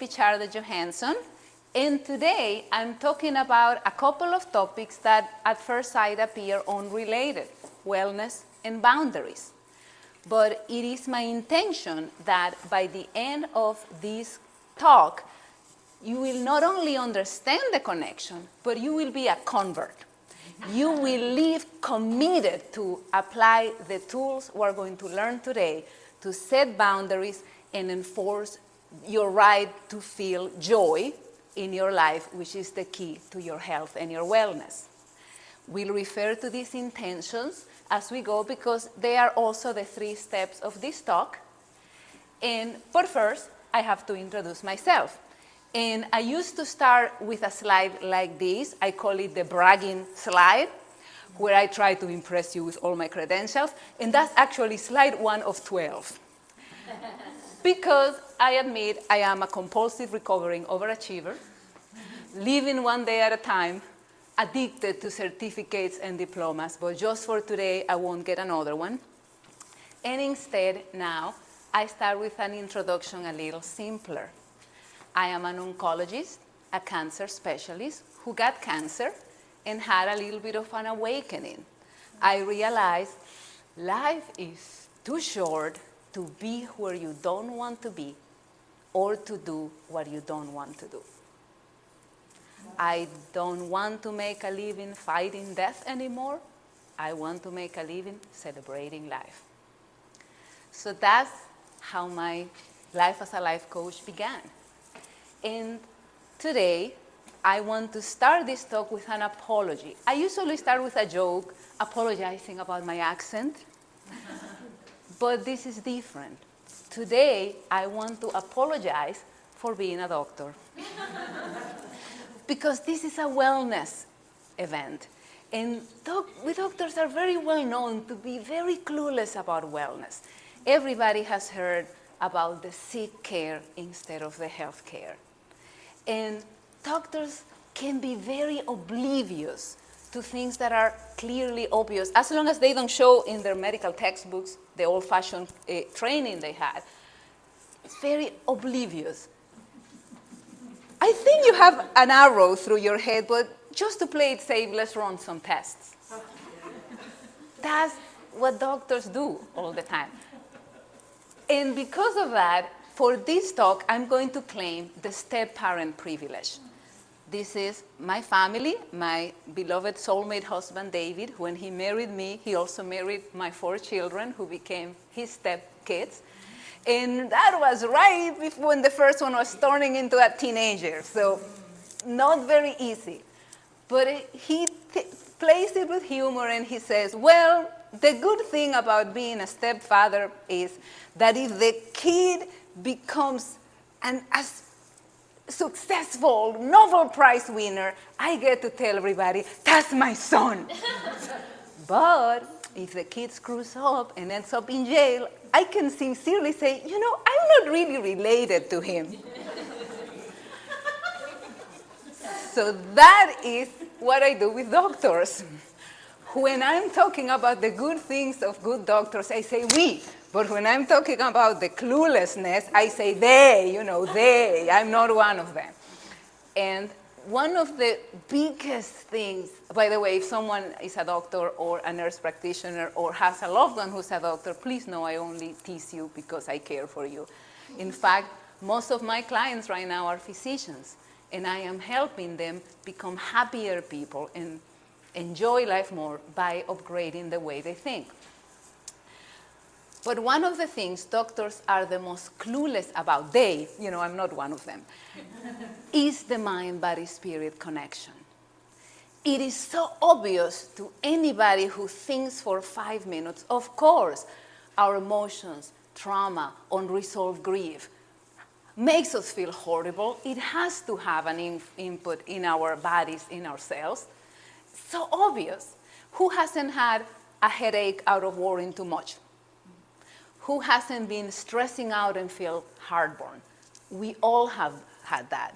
Pichardo-Johansson, and today I'm talking about a couple of topics that at first sight appear unrelated: wellness and boundaries. But it is my intention that by the end of this talk, you will not only understand the connection, but you will be a convert. You will live committed to apply the tools we're going to learn today to set boundaries and enforce your right to feel joy in your life, which is the key to your health and your wellness. We'll refer to these intentions as we go because they are also the 3 steps of this talk. But first, I have to introduce myself. And I used to start with a slide like this. I call it the bragging slide, where I try to impress you with all my credentials. And that's actually slide 1 of 12. Because I admit I am a compulsive recovering overachiever, living one day at a time, addicted to certificates and diplomas. But just for today, I won't get another one. And instead, now, I start with an introduction a little simpler. I am an oncologist, a cancer specialist who got cancer and had a little bit of an awakening. I realized life is too short to be where you don't want to be or to do what you don't want to do. I don't want to make a living fighting death anymore. I want to make a living celebrating life. So that's how my life as a life coach began. And today, I want to start this talk with an apology. I usually start with a joke, apologizing about my accent. But this is different. Today, I want to apologize for being a doctor. Because this is a wellness event. And we doctors are very well known to be very clueless about wellness. Everybody has heard about the sick care instead of the health care. And doctors can be very oblivious to things that are clearly obvious, as long as they don't show in their medical textbooks the old-fashioned training they had. It's very oblivious. I think you have an arrow through your head, but just to play it safe, let's run some tests. That's what doctors do all the time. And because of that, for this talk, I'm going to claim the step-parent privilege. This is my family, my beloved soulmate husband, David. When he married me, he also married my 4 children, who became his step-kids. And that was right when the first one was turning into a teenager, so not very easy. But he plays it with humor, and he says, well, the good thing about being a stepfather is that if the kid becomes a successful Nobel Prize winner, I get to tell everybody, that's my son. But if the kid screws up and ends up in jail, I can sincerely say, you know, I'm not really related to him. So that is what I do with doctors. When I'm talking about the good things of good doctors, I say we. But when I'm talking about the cluelessness, I say they, they. I'm not one of them. And one of the biggest things, by the way, if someone is a doctor or a nurse practitioner or has a loved one who's a doctor, please know I only tease you because I care for you. In fact, most of my clients right now are physicians, and I am helping them become happier people and enjoy life more by upgrading the way they think. But one of the things doctors are the most clueless about, I'm not one of them, is the mind-body-spirit connection. It is so obvious to anybody who thinks for 5 minutes. Of course, our emotions, trauma, unresolved grief makes us feel horrible. It has to have an input in our bodies, in our cells. So obvious. Who hasn't had a headache out of worrying too much? Who hasn't been stressing out and feel heartburn? We all have had that.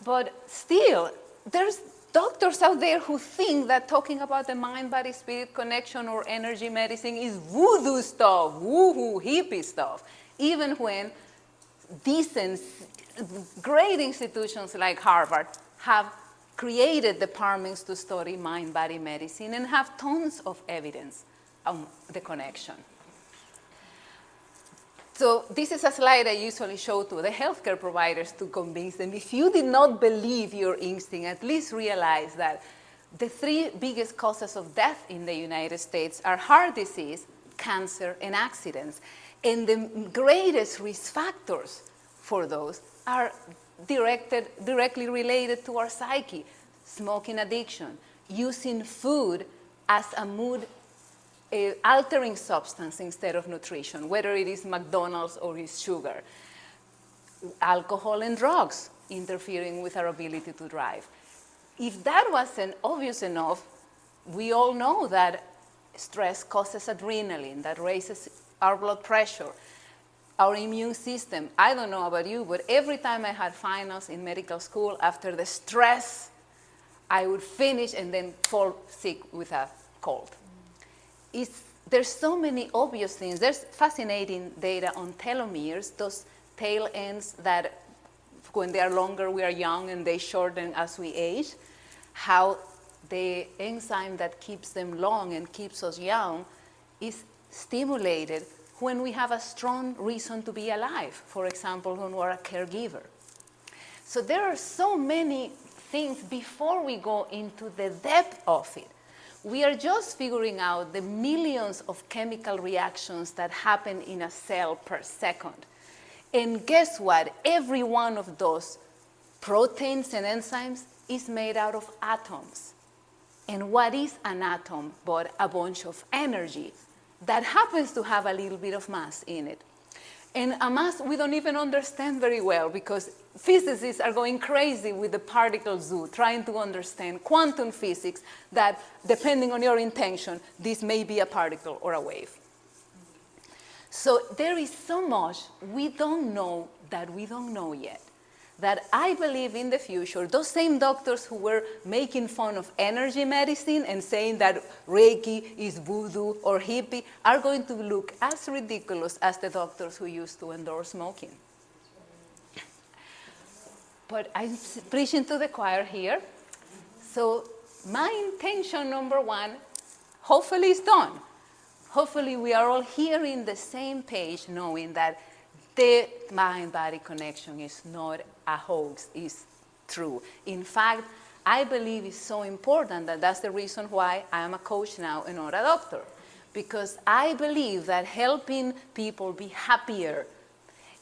But still, there's doctors out there who think that talking about the mind-body-spirit connection or energy medicine is voodoo stuff, woo-hoo, hippie stuff, even when decent, great institutions like Harvard have created departments to study mind-body medicine and have tons of evidence on the connection. So this is a slide I usually show to the healthcare providers to convince them, if you did not believe your instinct, at least realize that the 3 biggest causes of death in the United States are heart disease, cancer, and accidents. And the greatest risk factors for those are directly related to our psyche: smoking addiction, using food as a mood altering substance instead of nutrition, whether it is McDonald's or it's sugar, alcohol and drugs interfering with our ability to drive. If that wasn't obvious enough, we all know that stress causes adrenaline that raises our blood pressure, our immune system. I don't know about you, but every time I had finals in medical school, after the stress, I would finish and then fall sick with a cold. There's so many obvious things. There's fascinating data on telomeres, those tail ends that when they are longer, we are young, and they shorten as we age, how the enzyme that keeps them long and keeps us young is stimulated when we have a strong reason to be alive. For example, when we're a caregiver. So there are so many things before we go into the depth of it. We are just figuring out the millions of chemical reactions that happen in a cell per second. And guess what? Every one of those proteins and enzymes is made out of atoms. And what is an atom but a bunch of energy that happens to have a little bit of mass in it? And a mass we don't even understand very well, because physicists are going crazy with the particle zoo, trying to understand quantum physics that, depending on your intention, this may be a particle or a wave. So there is so much we don't know that we don't know yet, that I believe in the future, those same doctors who were making fun of energy medicine and saying that Reiki is voodoo or hippie are going to look as ridiculous as the doctors who used to endorse smoking. But I'm preaching to the choir here. So my intention, number 1, hopefully is done. Hopefully we are all hearing the same page, knowing that the mind-body connection is not a hoax, it's true. In fact, I believe it's so important that that's the reason why I am a coach now and not a doctor. Because I believe that helping people be happier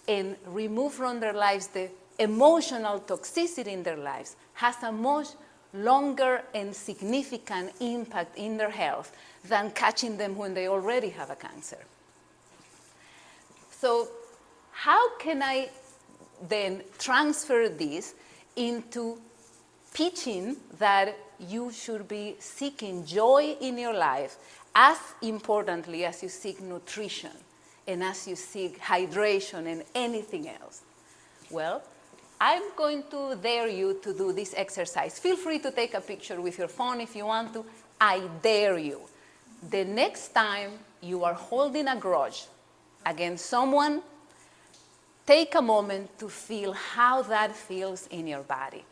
and remove from their lives the emotional toxicity in their lives has a much longer and significant impact in their health than catching them when they already have a cancer. So how can I then transfer this into teaching that you should be seeking joy in your life as importantly as you seek nutrition and as you seek hydration and anything else? Well, I'm going to dare you to do this exercise. Feel free to take a picture with your phone if you want to. I dare you. The next time you are holding a grudge against someone, take a moment to feel how that feels in your body.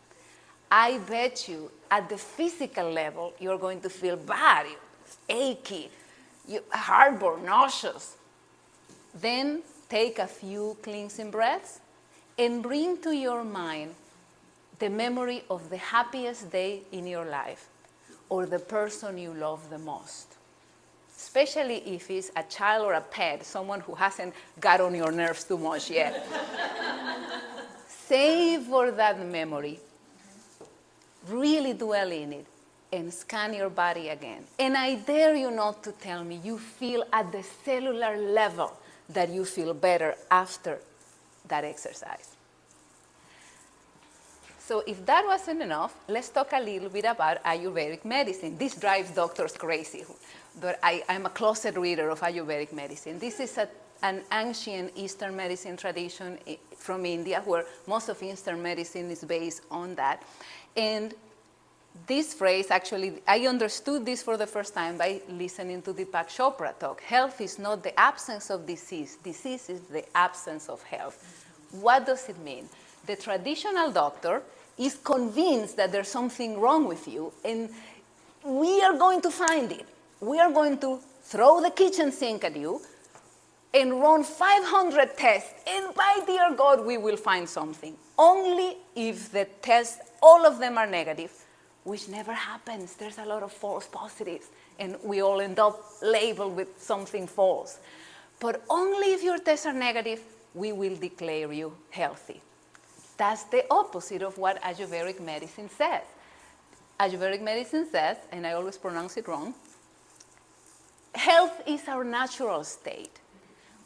I bet you at the physical level, you're going to feel bad, achy, heartburn, nauseous. Then take a few cleansing breaths and bring to your mind the memory of the happiest day in your life or the person you love the most. Especially if it's a child or a pet, someone who hasn't got on your nerves too much yet. Savor that memory. Really dwell in it and scan your body again. And I dare you not to tell me you feel at the cellular level that you feel better after that exercise. So if that wasn't enough, let's talk a little bit about Ayurvedic medicine. This drives doctors crazy, but I'm a closet reader of Ayurvedic medicine. This is an ancient Eastern medicine tradition from India, where most of Eastern medicine is based on that. And this phrase, actually, I understood this for the first time by listening to Deepak Chopra talk. Health is not the absence of disease. Disease is the absence of health. What does it mean? The traditional doctor is convinced that there's something wrong with you, and we are going to find it. We are going to throw the kitchen sink at you and run 500 tests, and by dear God, we will find something. Only if the tests, all of them are negative, which never happens. There's a lot of false positives, and we all end up labeled with something false. But only if your tests are negative, we will declare you healthy. That's the opposite of what Ayurvedic medicine says. Ayurvedic medicine says, and I always pronounce it wrong, health is our natural state.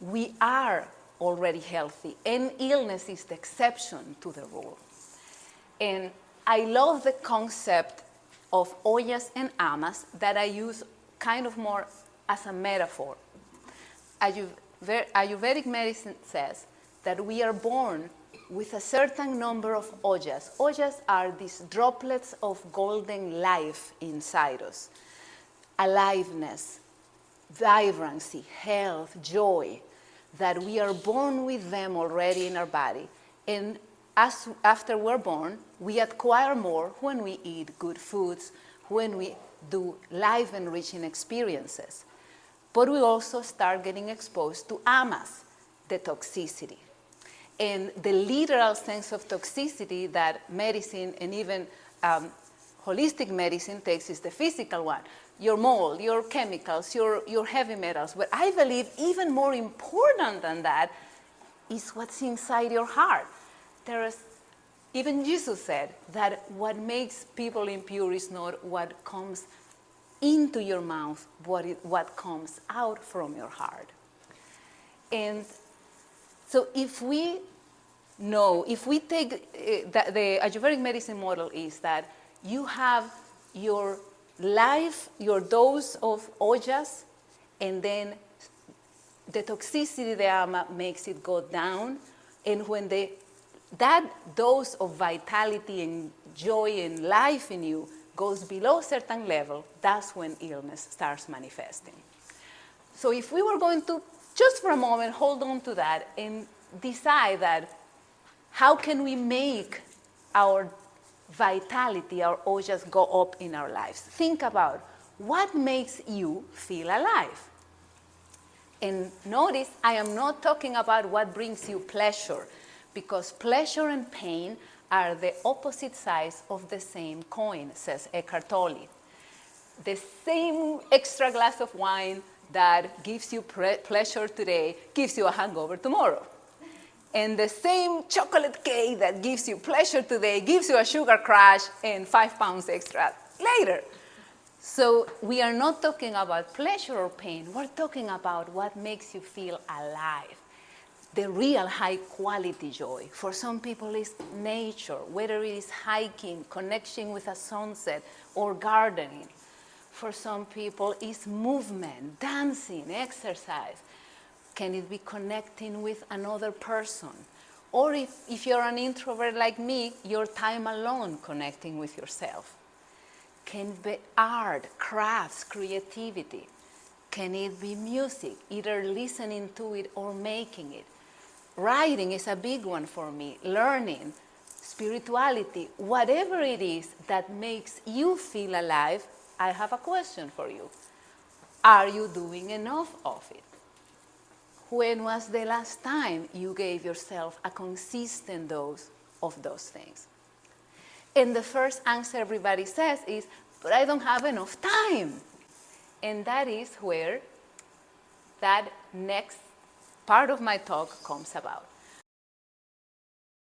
We are already healthy, and illness is the exception to the rule. And I love the concept of ollas and amas that I use kind of more as a metaphor. Ayurvedic medicine says that we are born with a certain number of ollas. Ollas are these droplets of golden life inside us. Aliveness, vibrancy, health, joy, that we are born with them already in our body. And after we're born, we acquire more when we eat good foods, when we do life-enriching experiences. But we also start getting exposed to amas, the toxicity. And the literal sense of toxicity that medicine and even holistic medicine takes is the physical one. Your mold, your chemicals, your heavy metals. But I believe even more important than that is what's inside your heart. Even Jesus said that what makes people impure is not what comes into your mouth, but what comes out from your heart. And so if we take the Ayurvedic medicine model is that you have your life, your dose of ojas, and then the toxicity, the ama, makes it go down. And when that dose of vitality and joy and life in you goes below a certain level, that's when illness starts manifesting. So if we were going to, just for a moment, hold on to that and decide that how can we make our vitality, our ojas, go up in our lives? Think about what makes you feel alive. And notice I am not talking about what brings you pleasure, because pleasure and pain are the opposite sides of the same coin, says Eckhart Tolle. The same extra glass of wine that gives you pleasure today gives you a hangover tomorrow. And the same chocolate cake that gives you pleasure today gives you a sugar crash and 5 pounds extra later. So we are not talking about pleasure or pain. We're talking about what makes you feel alive. The real high quality joy. For some people it's nature, whether it is hiking, connection with a sunset, or gardening. For some people it's movement, dancing, exercise. Can it be connecting with another person? Or if you're an introvert like me, your time alone connecting with yourself. Can it be art, crafts, creativity? Can it be music, either listening to it or making it? Writing is a big one for me, learning, spirituality, whatever it is that makes you feel alive, I have a question for you. Are you doing enough of it? When was the last time you gave yourself a consistent dose of those things? And the first answer everybody says is, but I don't have enough time. And that is where that next part of my talk comes about.